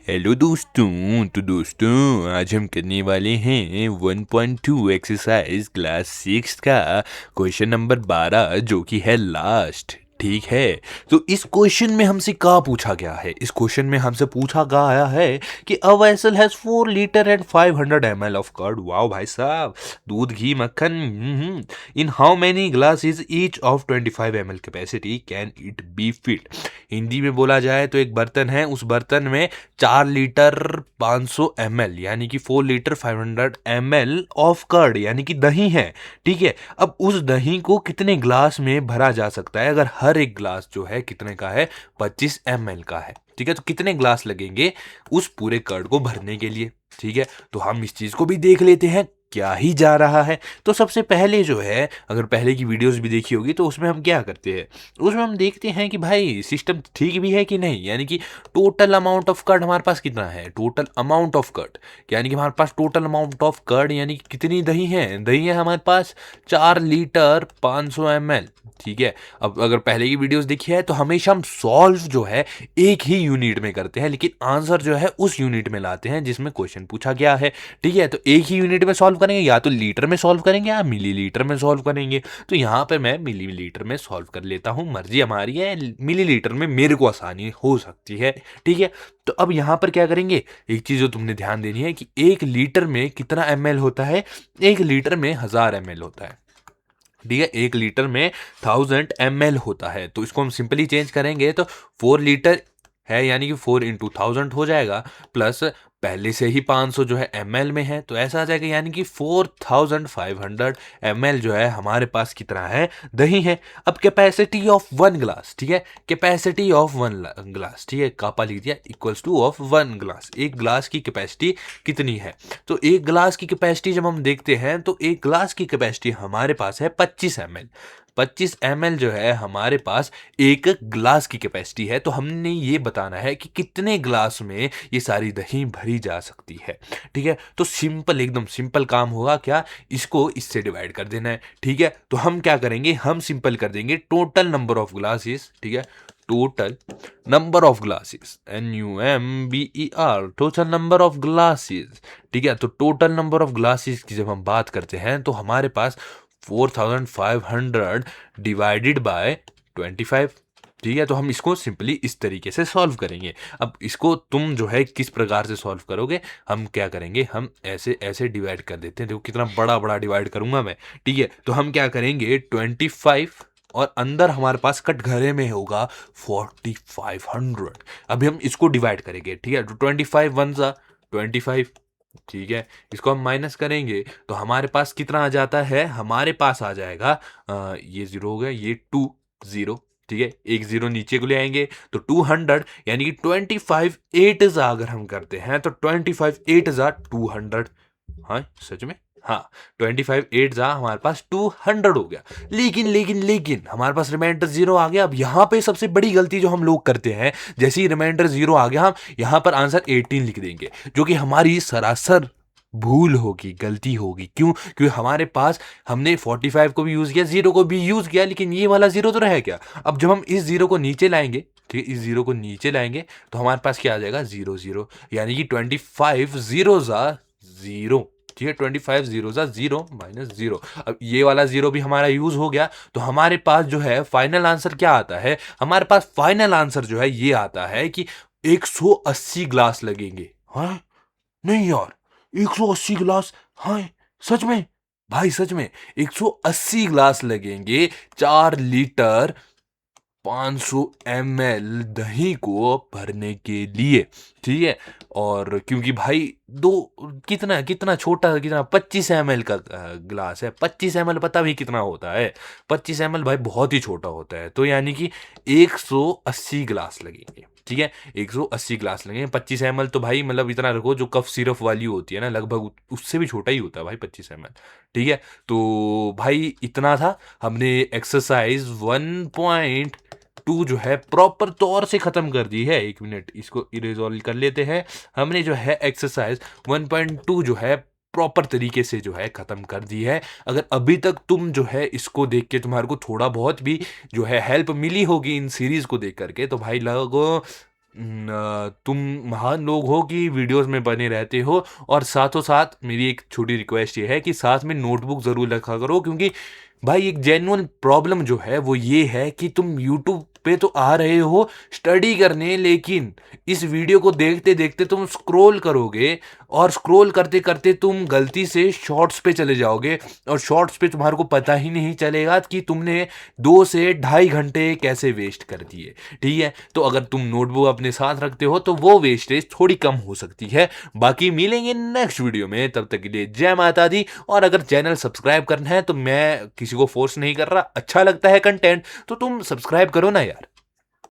Hello दोस्तों, आज हम करने वाले हैं 1.2 एक्सरसाइज क्लास 6 का क्वेश्चन नंबर 12 जो कि है लास्ट। ठीक है, तो इस क्वेश्चन में हमसे क्या पूछा गया है? इस क्वेश्चन में हमसे पूछा गया है कि a vessel has 4 litre and 500 ml of curd. Wow भाई साहब, दूध घी मक्खन। In how many glasses each of 25 ml capacity can it be filled? Hindi में बोला जाए तो एक बर्तन है, उस बर्तन में 4 लीटर 500 ml यानी कि 4 लीटर 500 ml ऑफ कर्ड यानी कि दही है। ठीक है, अब उस दही को कितने ग्लास में भरा जा सकता है अगर हर एक ग्लास जो है कितने का है? 25 ml का है। ठीक है, तो कितने ग्लास लगेंगे उस पूरे कर्ड को भरने के लिए? ठीक है, तो हम इस चीज को भी देख लेते हैं क्या ही जा रहा है। तो सबसे पहले जो है, अगर पहले की वीडियोस भी देखी होगी तो उसमें हम क्या करते हैं, उसमें हम देखते हैं कि भाई सिस्टम ठीक भी है कि नहीं, यानी कि टोटल अमाउंट ऑफ कर्ड हमारे पास कितना है, टोटल अमाउंट ऑफ कर्ड यानी कि हमारे पास टोटल अमाउंट ऑफ कर्ड यानी कि कितनी दही है, दही है हमारे पास 4 लीटर 500 ml। ठीक है, अब अगर पहले की वीडियोस देखी है तो हमेशा हम सॉल्व जो है एक ही यूनिट में करते हैं, लेकिन आंसर जो है उस यूनिट में लाते हैं जिसमें क्वेश्चन पूछा गया है। ठीक है, तो एक ही यूनिट में सॉल्व करेंगे, या तो लीटर में सॉल्व करेंगे या मिलीलीटर में सॉल्व करेंगे। तो यहाँ पे मैं मिलीलीटर में सॉल्व कर लेता हूँ, मर्जी हमारी है, मिलीलीटर में मेरे को आसानी हो सकती है। ठीक है, तो अब यहाँ पर क्या करेंगे, एक चीज जो तुमने ध्यान देनी है कि 1 लीटर में कितना ml होता है? 1 लीटर में 1000 ml होता है। ठीक है, 1 लीटर में 1000 ml होता है, तो इसको हम सिंपली चेंज करेंगे तो 4 लीटर है यानी कि 4 × 1000 हो जाएगा, प्लस पहले से ही 500 जो है ml में है, तो ऐसा आ जाएगा यानी कि 4500 ml जो है हमारे पास कितना है? दही है। अब कैपेसिटी ऑफ 1 ग्लास, ठीक है, कैपेसिटी ऑफ 1 ग्लास, ठीक है, कापा लिख दिया, इक्वल्स टू ऑफ 1 ग्लास। एक ग्लास की कैपेसिटी कितनी है? तो एक ग्लास की कैपेसिटी जब हम देखते हैं तो एक ग्लास की कैपेसिटी हमारे पास है 25 ml। 25 ml जो है हमारे पास एक ग्लास की कैपेसिटी है, तो हमने ये बताना है कि कितने ग्लास में ये सारी दही भरी जा सकती है। ठीक है, तो सिंपल, एकदम सिंपल काम होगा क्या, इसको इससे डिवाइड कर देना है। ठीक है, तो हम क्या करेंगे, हम सिंपल कर देंगे टोटल नंबर ऑफ ग्लासेस। ठीक है, total number of glasses, NUMBER, total number of glasses. ठीक है, तो टोटल नंबर ऑफ ग्लासेस की जब हम बात करते हैं तो हमारे पास 4500 डिवाइडेड बाय 25। ठीक है, तो हम इसको सिंपली इस तरीके से सॉल्व करेंगे। अब इसको तुम जो है किस प्रकार से सॉल्व करोगे, हम क्या करेंगे, हम ऐसे ऐसे डिवाइड कर देते हैं। देखो कितना बड़ा बड़ा डिवाइड करूंगा मैं। ठीक है, तो हम क्या करेंगे, 25 और अंदर हमारे पास कटघरे में होगा 4500। अभी हम इसको डिवाइड करेंगे। ठीक है, तो 25 वन सा 25। ठीक है, इसको हम माइनस करेंगे तो हमारे पास कितना आ जाता है, हमारे पास आ जाएगा ये 0 हो गया, ये 20। ठीक है, एक 0 नीचे को ले आएंगे तो 200 यानी कि 25 8 अगर हम करते हैं तो 25 8 200। हाँ सच में, हाँ, 25 8 हमारे पास 200 हो गया। लेकिन हमारे पास रिमाइंडर 0 आ गया। अब यहाँ पे सबसे बड़ी गलती जो हम लोग करते हैं, जैसे ही रिमाइंडर 0 आ गया हम यहाँ पर आंसर 18 लिख देंगे, जो कि हमारी सरासर भूल होगी, गलती होगी। क्यों? क्योंकि हमारे पास हमने 45 को भी यूज किया, 0 को भी यूज किया, लेकिन ये वाला 0 तो रह गया। अब जब हम इस 0 को नीचे लाएंगे, ठीक है, इस 0 को नीचे लाएंगे तो हमारे पास क्या आ जाएगा, 0 0, यानी कि 25 0 0। ठीक है, 25 0 0 माइनस 0। अब ये वाला 0 भी हमारा यूज हो गया, तो हमारे पास जो है फाइनल आंसर क्या आता है, हमारे पास फाइनल आंसर जो है ये आता है कि 180 ग्लास लगेंगे। हाँ, नहीं यार, 180 ग्लास? हाँ, सच में भाई, सच में 180 ग्लास लगेंगे 4 लीटर 500 ml दही को भरने के लिए। ठीक है, और क्योंकि भाई दो, कितना कितना छोटा, कितना 25 ml का ग्लास है, 25 ml पता भी कितना होता है, 25 ml भाई बहुत ही छोटा होता है, तो यानी कि 180 ग्लास लगेंगे। ठीक है, 180 ग्लास लगेंगे। 25 ml तो भाई मतलब इतना रखो, जो कफ सिरप वाली होती है ना, लगभग उससे भी छोटा ही होता है भाई 25 ml। ठीक है, तो भाई इतना था, हमने एक्सरसाइज 1.2 जो है प्रॉपर तौर से खत्म कर दी है। 1 मिनट, इसको इरेजॉल्व कर लेते हैं। हमने जो है एक्सरसाइज 1.2 जो है प्रॉपर तरीके से जो है खत्म कर दी है। अगर अभी तक तुम जो है इसको देख के तुम्हारे को थोड़ा बहुत भी जो है हेल्प मिली होगी इन सीरीज को देख करके, तो भाई लगो तुम महान लोग हो कि वीडियोस में बने रहते हो, और साथों साथ मेरी एक छोटी रिक्वेस्ट ये है कि साथ में नोटबुक ज़रूर रखा करो, क्योंकि भाई एक जेन्युइन प्रॉब्लम जो है वो ये है कि तुम यूट्यूब पे तो आ रहे हो स्टडी करने, लेकिन इस वीडियो को देखते देखते तुम स्क्रॉल करोगे, और स्क्रॉल करते करते तुम गलती से शॉर्ट्स पे चले जाओगे, और शॉर्ट्स पे तुम्हारे को पता ही नहीं चलेगा कि तुमने 2 से ढाई घंटे कैसे वेस्ट कर दिए। ठीक है, तो अगर तुम नोटबुक अपने साथ रखते हो तो वो वेस्टेज थोड़ी कम हो सकती है। बाकी मिलेंगे नेक्स्ट वीडियो में, तब तक के लिए जय माता दी। और अगर चैनल सब्सक्राइब करना है तो मैं किसी को फोर्स नहीं कर रहा, अच्छा लगता है कंटेंट तो तुम सब्सक्राइब करो ना यार।